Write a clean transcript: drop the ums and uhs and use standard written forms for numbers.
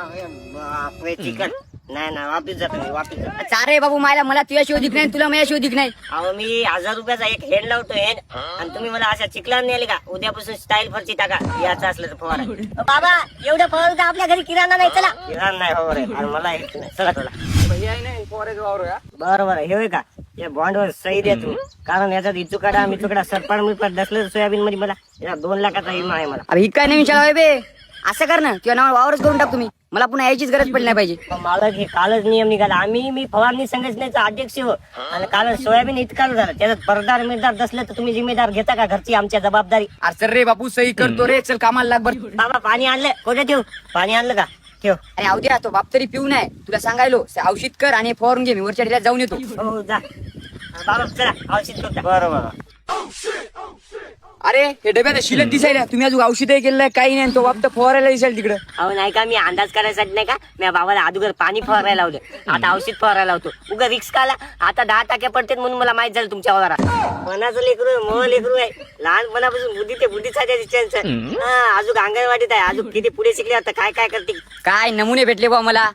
बापरे चिकन नाही ना वापिस जातो मी वापिस जातो. चारे बाबू मला तुझ्याशिवाय दिख नाही तुला माझ्याशिवाय दिख नाही. अहो मी 1000 रुपयाचा एक हेड लावतो हेड आणि तुम्ही मला अशा चिकला नेले का उद्यापासून स्टाईल फरची टाका याचं असलं तर फवारा. बाबा एवढं फळ तर आपल्या घरी किराणा नाही चला. किराण नाही फवार आणि मला एक नाही. चला चला बरं बरं हे का या बॉन्डवर सही द्या तू कारण याच्यात इचुकाडा मिचुकाडा सरपाड मिरपाड दसलं सोयाबीन मध्ये मला या 2 लाखाचा विमा आहे मला. अरे ही काय नवीन शाळा आहे बे असं कर ना किंवा नाव वावरच करून टाक तुम्ही मला पुन्हा यायचीच गरज पडली नाही पाहिजे. मालक हे कालच नियम निघाला मी फवारणी संघटनेचा अध्यक्ष हो आणि काल सोयाबीन इतकं झालं त्याच्यात परदार मिरदार दसलं तर तुम्ही जिम्मेदार घेता का घरची आमच्या जबाबदारी. अरे सर रे बापू सही करतो रे चल कामाला लाग बरं. बाबा पाणी आणलं कुठे ठेवू पाणी आणलं का ठेव. अरे अवद्या तो बाप तरी पिऊ नये तुला सांगायलो औषध कर आणि फवारून घे मी वरच्या ढिल्यात जाऊन येतो. हो जा बाबा चला औषध करू बरं बरं. अरे हे डब्यात शिलक दिसायला तुम्ही अजून औषधही केलं काही नाही तो बाप तर फवारायला दिसायला तिकडं. अहो नाही का मी अंदाज करायसाठी नाही का मी बाबाला अगोदर पाणी फवारायला लावलं आता औषध फवारायला लावतो उगा रिक्स काला आता 10 टाक्या पडतात म्हणून मला माहित झालं तुमच्या वावरात. मनाचं लेकरू आहे मोह लेकरू आहे लहानपणापासून बुद्धी ते बुद्धीसाठी अजून अंगणवाडीत आहे अजून किती पुढे शिकले आता काय काय करते काय नमुने भेटले बा मला